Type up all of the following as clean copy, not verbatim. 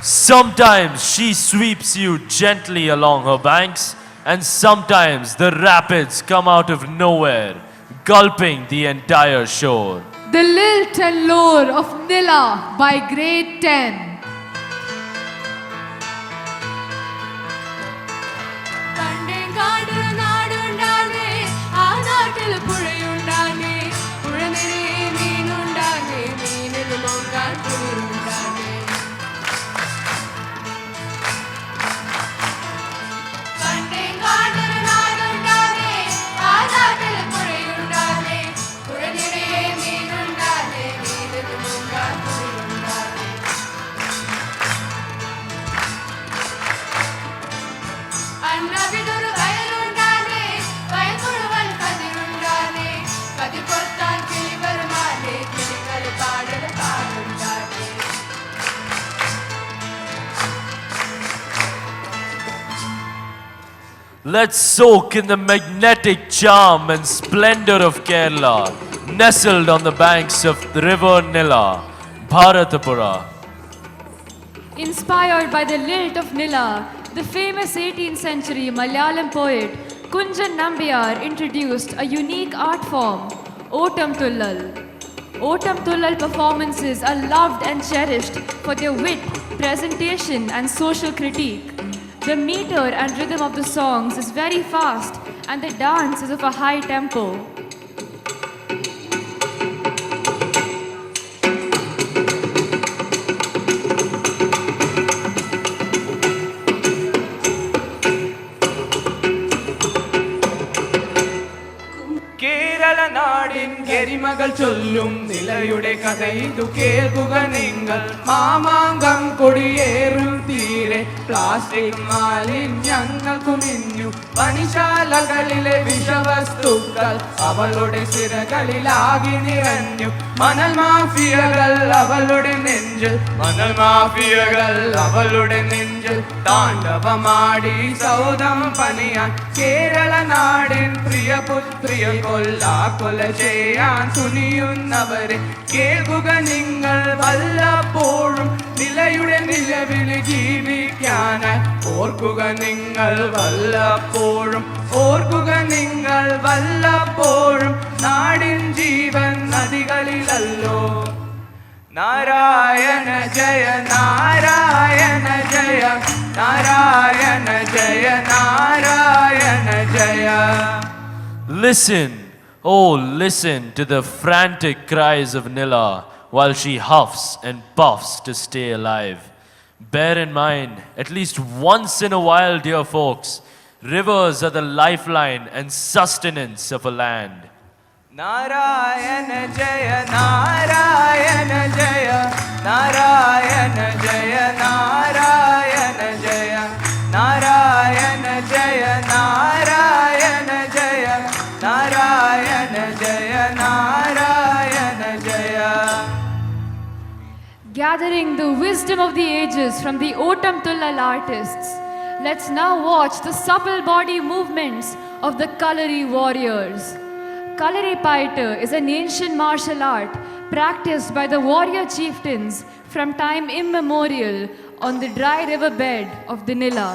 Sometimes she sweeps you gently along her banks, and sometimes the rapids come out of nowhere, gulping the entire shore. The lilt and lore of Nila by Grade 10. Let's soak in the magnetic charm and splendor of Kerala, nestled on the banks of the river Nila, Bharatapura. Inspired by the lilt of Nila, the famous 18th century Malayalam poet Kunjan Nambiyar introduced a unique art form, Otam Tullal. Otam Tullal performances are loved and cherished for their wit, presentation and social critique. The meter and rhythm of the songs is very fast and the dance is of a high tempo. നാടിൻ ഗരിമകൾ ചൊല്ലും നിലയുടെ കഥയിതു കേൾക്കുക നിങ്ങൾ മാമാങ്കം കൊടിയേറും തീരെ plastic മാലിന്യങ്ങൾ കുമിഞ്ഞു പണിശാലകളിലെ വിഷവസ്തുക്കൾ അവളുടെ സിരകളിലാകി നിറഞ്ഞു മണൽ മാഫിയകൾ അവളുടെ നെഞ്ചിൽ താണ്ഡവമാടി സൗദം പണിയാൻ കേരള നാടിൻ പ്രിയപുത്രിയെ കൊല ചെയ്യാൻ തുനിയുന്നവരെ കേൾക്കുക നിങ്ങൾ വല്ലപ്പോഴും നിലയുടെ നിലവിൽ ജീവിക്കാനായി ഓർക്കുക നിങ്ങൾ വല്ലപ്പോഴും നാടിൻ ജീവൻ നദികളിലല്ലോ Narayana Jaya Narayana Jaya Narayana Jaya Narayana Jaya. Listen, oh listen to the frantic cries of Nila while she huffs and puffs to stay alive. Bear in mind, at least once in a while, dear folks, rivers are the lifeline and sustenance of a land. Narayana Jaya Narayana Jaya Narayana Jaya Narayana Jaya Narayana Jaya Narayana Jaya Narayana Jaya Narayana Jaya. Gathering the wisdom of the ages from the Otam Tullal artists, let's now watch the supple body movements of the Kalari warriors. Kalari Paita is an ancient martial art practiced by the warrior chieftains from time immemorial on the dry river bed of the Nila.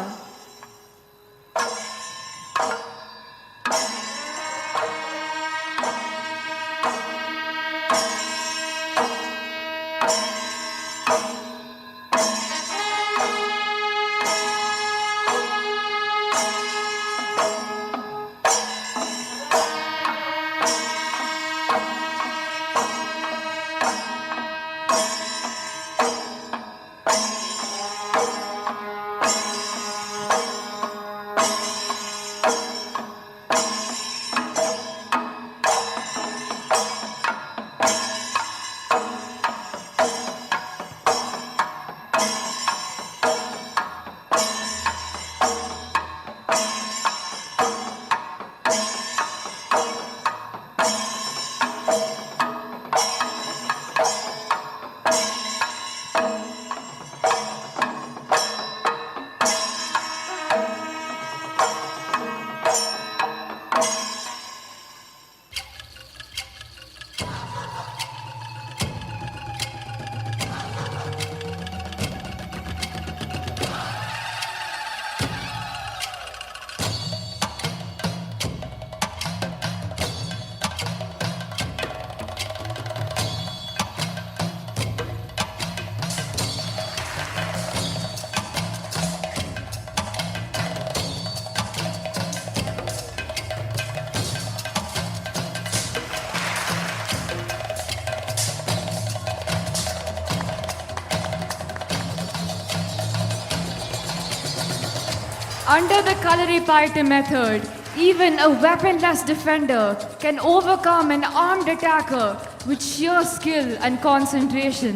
Under the Kalaripayattu method, even a weaponless defender can overcome an armed attacker with sheer skill and concentration.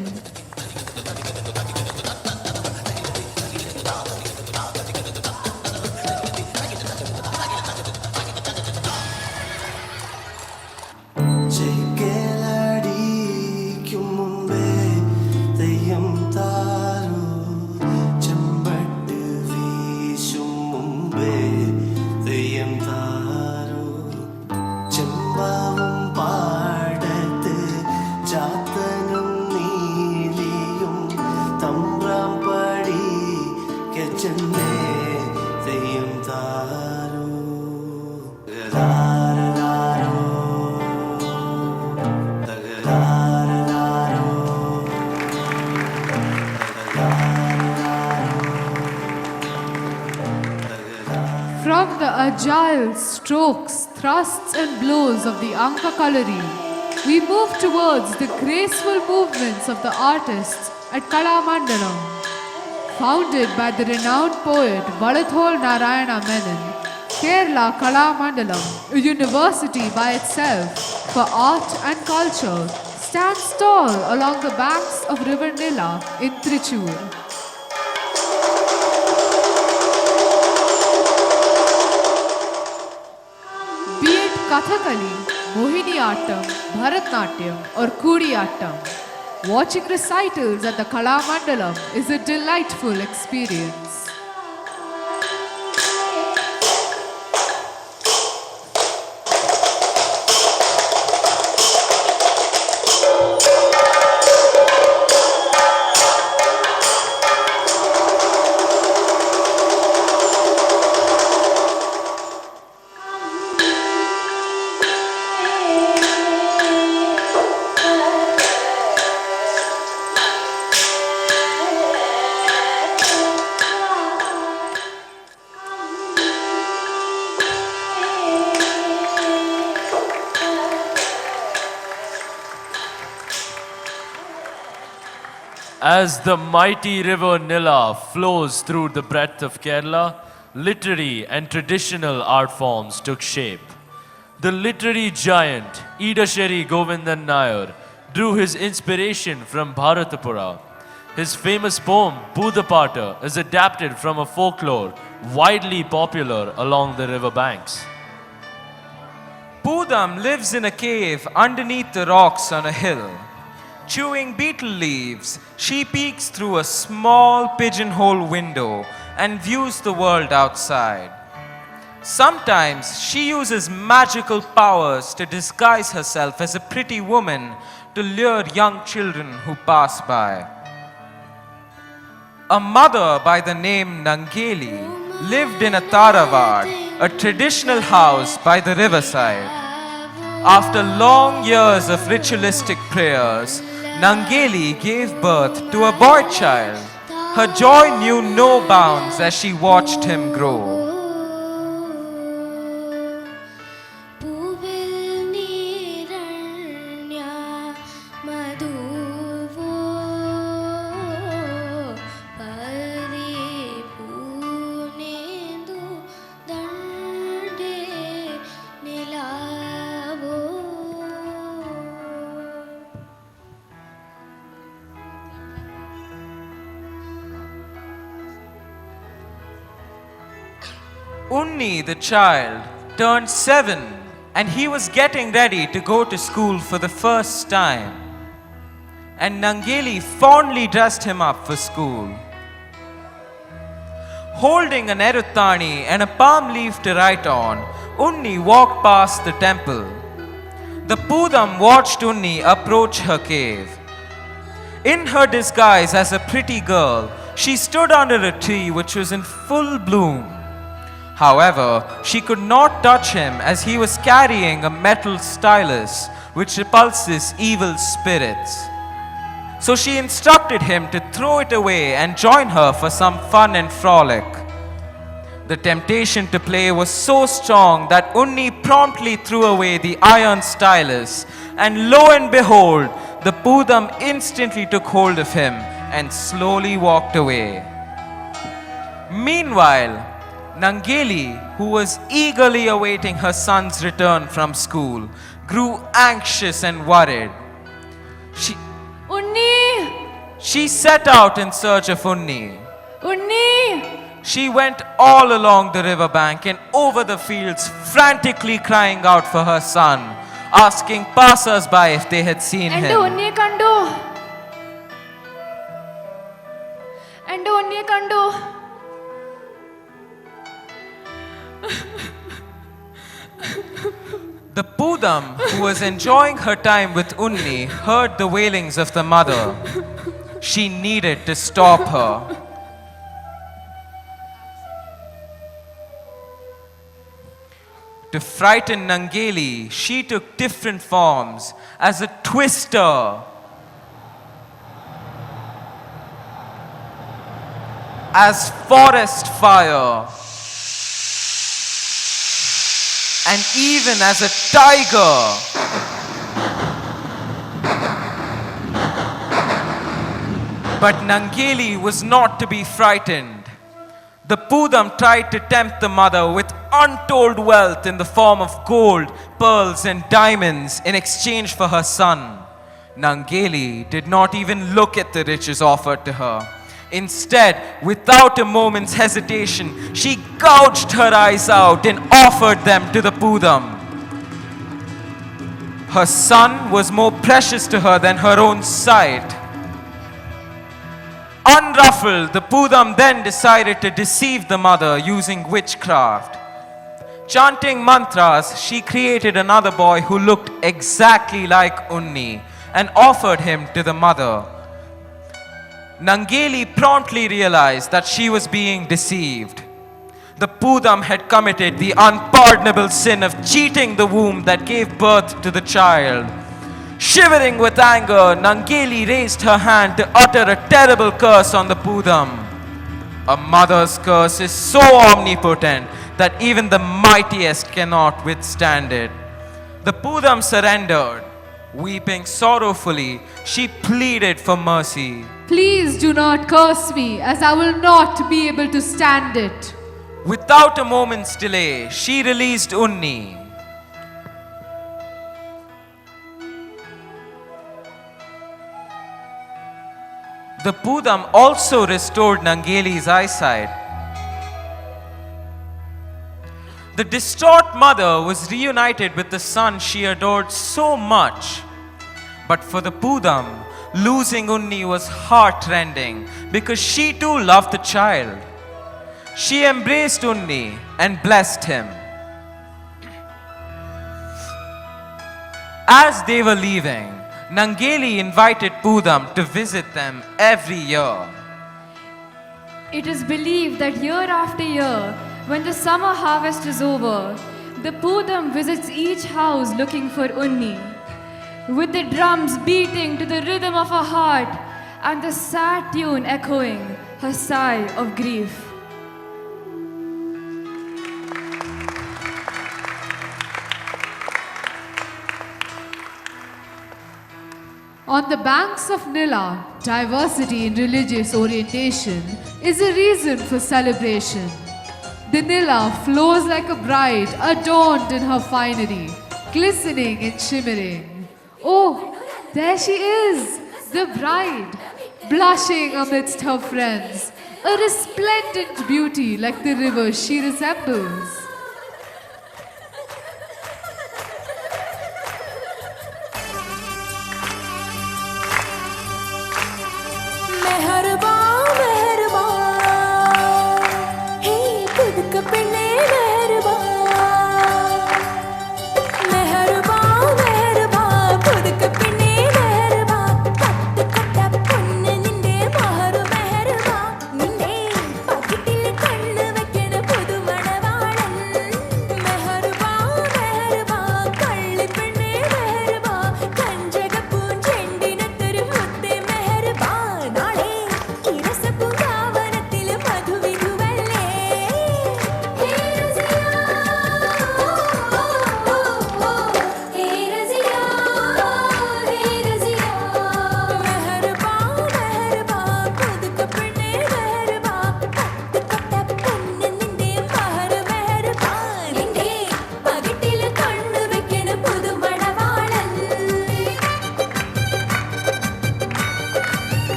ജയിക്കലടിക്കും മുമ്പേ തെയ്യം താരോ ചെമ്പട്ട് വീശും മുമ്പേ തെയ്യം താരോ ചെമ്പാവും പാടത്ത് ചാത്തനും നീലിയും തമ്പ്രാം പടി കെച്ചെന്നേ Theyyam താരോ From the agile strokes, thrusts and blows of the Anka Kalari, we move towards the graceful movements of the artists at Kalamandalam. Founded by the renowned poet Valathol Narayana Menon, Kerala Kalamandalam, a university by itself for art and culture, stands tall along the banks of River Nila in Trichur. Be it Kathakali, Mohiniyattam, Bharatnatyam or Kudiyattam, watching recitals at the Kalamandalam is a delightful experience. As the mighty river Nila flows through the breadth of Kerala, literary and traditional art forms took shape. The literary giant Idasheri Govindan Nair drew his inspiration from Bharatapura. His famous poem Budapata is adapted from a folklore widely popular along the river banks. Pudam lives in a cave underneath the rocks on a hill. Chewing beetle leaves, she peeks through a small pigeonhole window and views the world outside. Sometimes she uses magical powers to disguise herself as a pretty woman to lure young children who pass by. A mother by the name Nangeli lived in a Taravad, a traditional house by the riverside. After long years of ritualistic prayers, Nangeli gave birth to a boy child. Her joy knew no bounds as she watched him grow. Unni, the child, turned 7 and he was getting ready to go to school for the first time. And Nangeli fondly dressed him up for school. Holding an eruttani and a palm leaf to write on, Unni walked past the temple. The Pudam watched Unni approach her cave. In her disguise as a pretty girl, she stood under a tree which was in full bloom. However, she could not touch him as he was carrying a metal stylus which repulses evil spirits. So she instructed him to throw it away and join her for some fun and frolic. The temptation to play was so strong that Unni promptly threw away the iron stylus, and lo and behold, the Pudam instantly took hold of him and slowly walked away. Meanwhile, Nangeli, who was eagerly awaiting her son's return from school, grew anxious and worried. Unni! She set out in search of Unni. Unni! She went all along the riverbank and over the fields, frantically crying out for her son, asking passers-by if they had seen എൻ്റെ him. ഉണ്ണിയെ കണ്ടു എൻ്റെ ഉണ്ണിയെ കണ്ടു The Pudam, who was enjoying her time with Unni, heard the wailings of the mother. She needed to stop her. To frighten Nangeli, she took different forms as a twister, as forest fire, and even as a tiger. But Nangeli was not to be frightened. The Pudam tried to tempt the mother with untold wealth in the form of gold, pearls, and diamonds in exchange for her son. Nangeli did not even look at the riches offered to her. Instead, without a moment's hesitation, she gouged her eyes out and offered them to the Pudam. Her son was more precious to her than her own sight. Unruffled, the Pudam then decided to deceive the mother using witchcraft. Chanting mantras, she created another boy who looked exactly like Unni and offered him to the mother. Nangeli promptly realized that she was being deceived. The Pudam had committed the unpardonable sin of cheating the womb that gave birth to the child. Shivering with anger, Nangeli raised her hand to utter a terrible curse on the Pudam. A mother's curse is so omnipotent that even the mightiest cannot withstand it. The Pudam surrendered. Weeping sorrowfully, she pleaded for mercy. Please do not curse me, as I will not be able to stand it. Without a moment's delay, she released Unni. The Pudam also restored Nangeli's eyesight. The distraught mother was reunited with the son she adored so much. But for the Pudam, losing Unni was heart-rending because she too loved the child. She embraced Unni and blessed him. As they were leaving, Nangeli invited Pudam to visit them every year. It is believed that year after year, when the summer harvest is over, the Pudam visits each house looking for Unni. With the drums beating to the rhythm of her heart and the sad tune echoing her sigh of grief. On the banks of Nila, diversity in religious orientation is a reason for celebration. The Nila flows like a bride adorned in her finery, glistening and shimmering. Oh, there she is, the bride, blushing amidst her friends, a resplendent beauty like the river she resembles.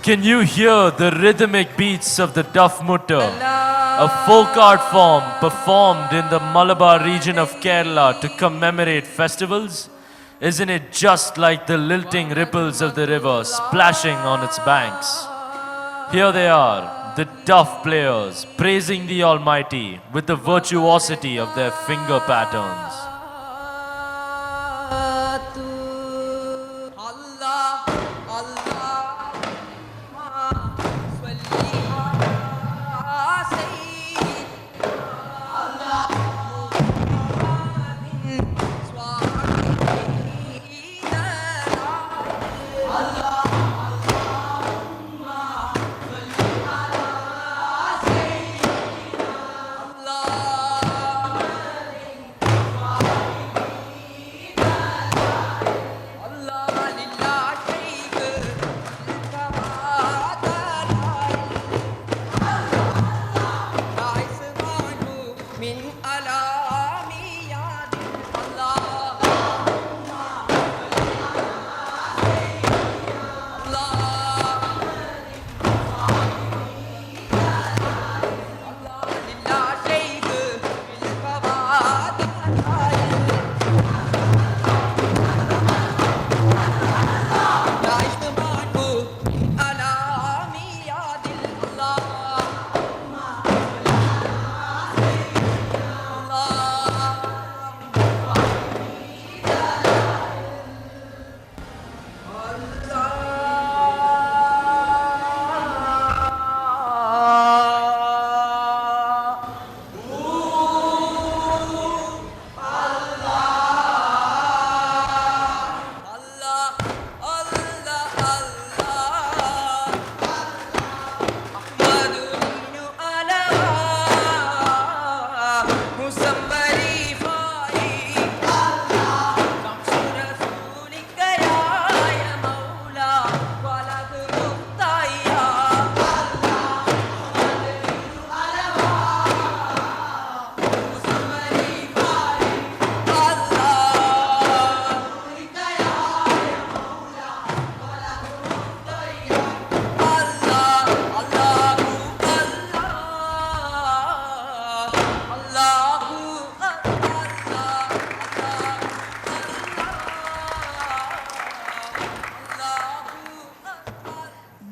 Can you hear the rhythmic beats of the Duff Mutta, a folk art form performed in the Malabar region of Kerala to commemorate festivals? Isn't it just like the lilting ripples of the river splashing on its banks? Here they are, the Duff players, praising the Almighty with the virtuosity of their finger patterns.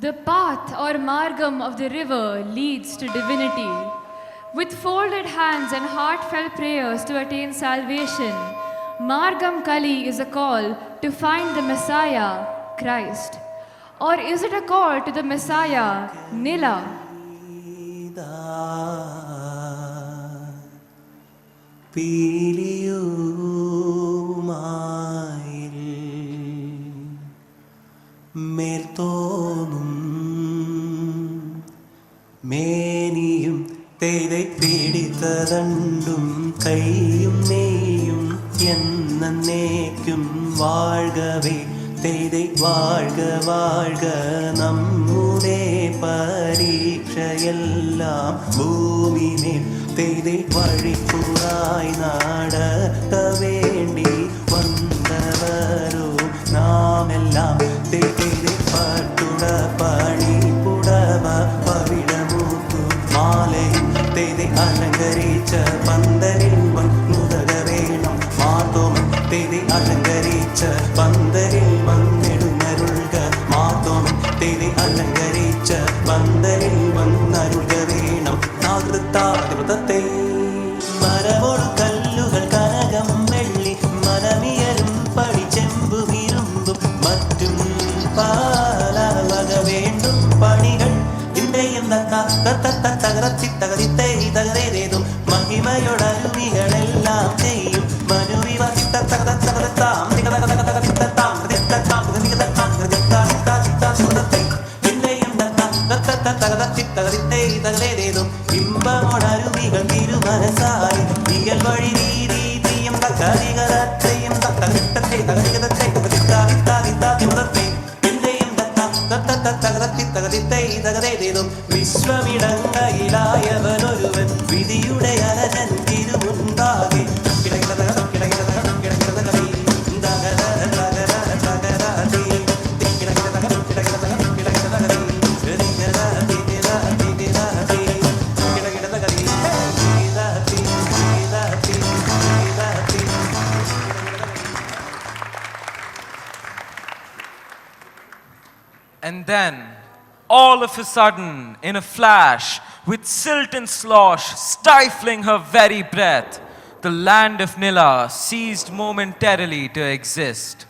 The path or margam of the river leads to divinity. With folded hands and heartfelt prayers to attain salvation, Margam Kali is a call to find the Messiah, Christ. Or is it a call to the Messiah, Nila? മേനിയും തേதை പിടിത്തതണ്ടും കൈയും നെയ്യും എന്നേക്കും വാഴ്കവേ തേதை വാഴ്ക വാഴ്ക നമ്മുടെ പരീക്ഷയെല്ലാം ഭൂമിമേൽ തേதை വഴിപ്പുറായി നടക്ക വേണ്ടി വന്നവരോ നാമെല്ലാം തേதை പട്ടുട പണി പുടവ പവിടമൂത്തു മാലയും തേதை അലങ്കരിച്ച പന്തലിൽ വന്നുതക വേണം മാതോമൻ തേதை അലങ്കരിച്ച പന്തലിൽ വന്നിടുന്നരുൾക മാതോമൻ തേதை അലങ്കരിച്ച പന്തലിൽ വന്നരുൾക വേണം നാഗൃത്താതിവൃതത്തെ മരമോട് കല്ലുകൾ കനകം വെള്ളി മനമിയലും പടിച്ചെമ്പു ഇരുമ്പും മറ്റും പാലവക വേണ്ടും പണികൾ തകരത്തി തകരത്തേതും മഹിമയുടെ And then, all of a sudden, in a flash, with silt and slosh stifling her very breath, the land of Nila ceased momentarily to exist.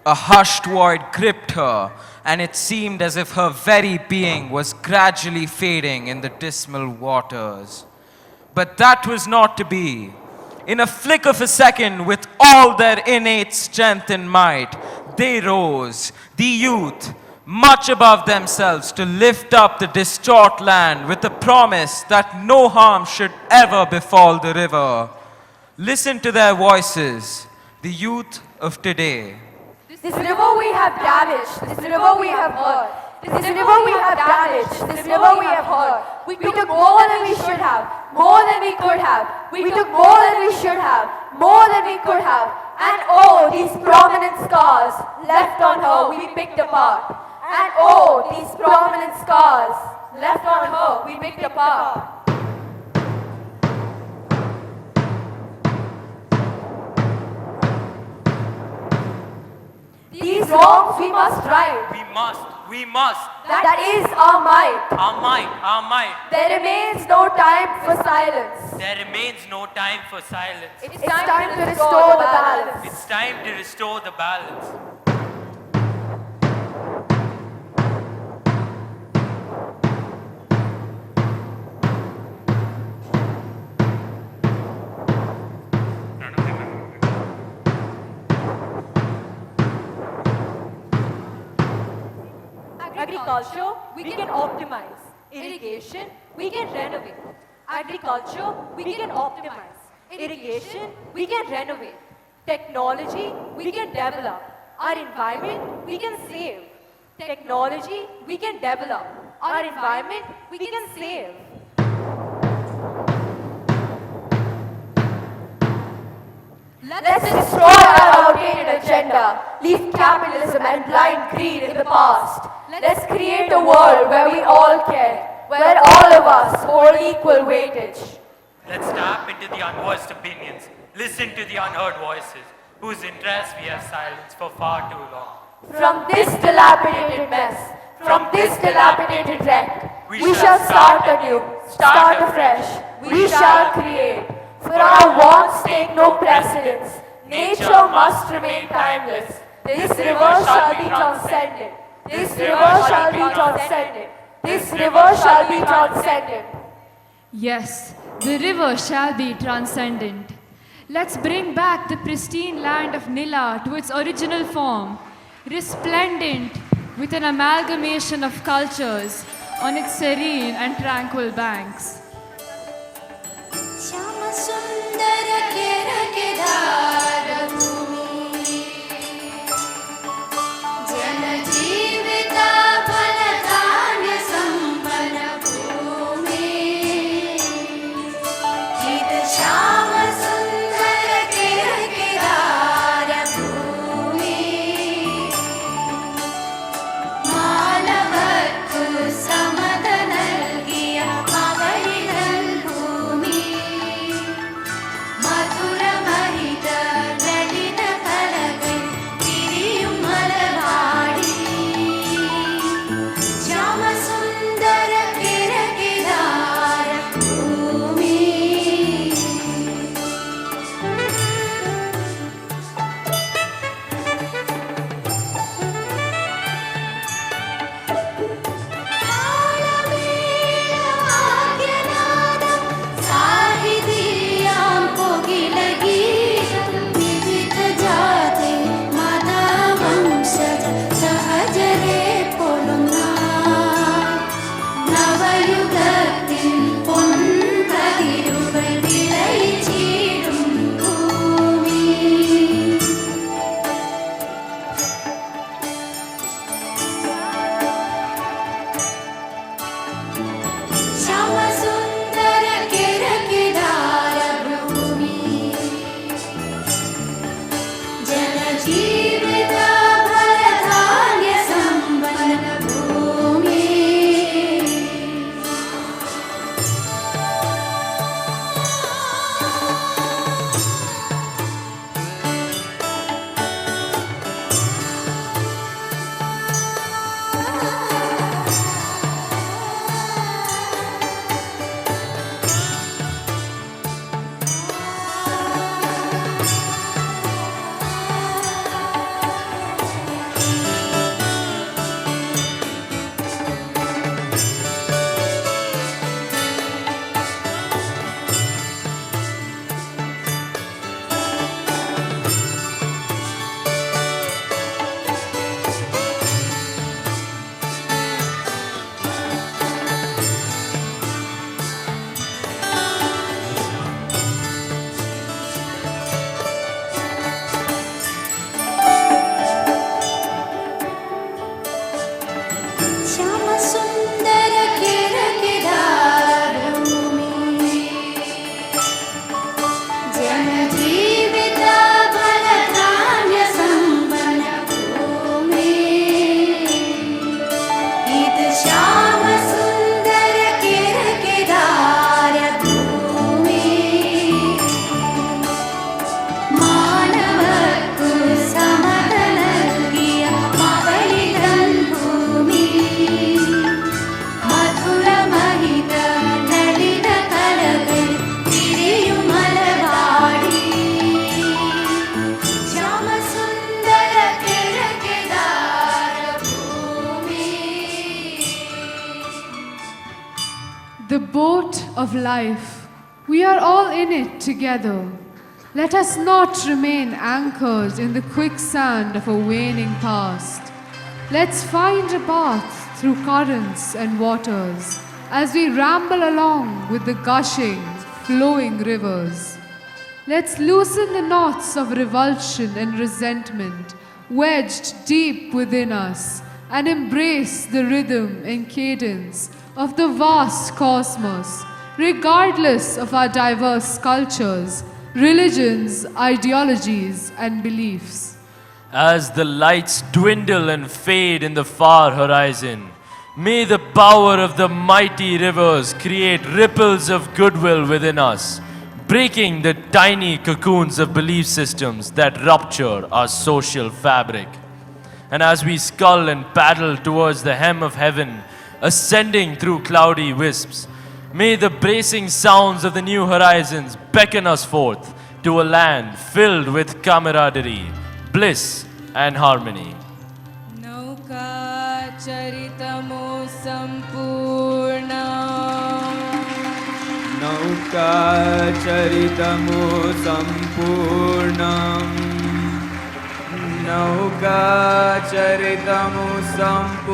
A hushed void gripped her, and it seemed as if her very being was gradually fading in the dismal waters. But that was not to be. In a flick of a second, with all their innate strength and might, they rose, the youth, much above themselves, to lift up the distraught land with the promise that no harm should ever befall the river. Listen to their voices, the youth of today. This river we have damaged, this river we have hurt. This river we have damaged, this river we have hurt. We took more than we should have, more than we could have. We took more than we should have, more than we could have. And oh, these prominent scars left on her we picked apart. And oh, these prominent scars left on her we picked apart. These wrongs we must right. We must. That is our might. Our might. There remains no time for silence. There remains no time for silence. It's time to restore the balance. It's time to restore the balance. Agriculture, we can optimize. Irrigation, we can renovate. Agriculture, we can optimize. Irrigation, we can renovate. Technology, we can develop. Our environment, we can save. Technology, we can develop. Our environment, we can save. Let's destroy our outdated agenda, leave capitalism and blind greed in the past. Let's create a world where we all care, where all of us hold equal weightage. Let's tap into the unvoiced opinions, listen to the unheard voices, whose interests we have silenced for far too long. From this dilapidated mess, from this dilapidated wreck, we shall start anew, start afresh, we shall create. For our wants take no precedence. Nature must remain timeless. This river shall be transcendent. This river shall be transcendent. This river shall be transcendent. Yes, the river shall be transcendent. Let's bring back the pristine land of Nila to its original form, resplendent with an amalgamation of cultures on its serene and tranquil banks. Shyamsundar केरकेदारभूमि जनजीविता फलधान्यसम्पन्नभूमि इत Shyamsundar केरकेदारभूमि मानवक्कु समदनल्गिय मगलिदल्भूमि The boat of life, we are all in it together. Let us not remain anchored in the quicksand of a waning past. Let's find a path through currents and waters as we ramble along with the gushing, flowing rivers. Let's loosen the knots of revulsion and resentment wedged deep within us and embrace the rhythm and cadence of the vast cosmos, regardless of our diverse cultures, religions, ideologies, and beliefs. As the lights dwindle and fade in the far horizon, may the power of the mighty rivers create ripples of goodwill within us, breaking the tiny cocoons of belief systems that rupture our social fabric. And as we scull and paddle towards the hem of heaven, ascending through cloudy wisps, may the bracing sounds of the new horizons beckon us forth to a land filled with camaraderie, bliss, and harmony. Nauka charitamo sampurna. Nauka charitamo sampurnam. Nauka charitamo sampurnam.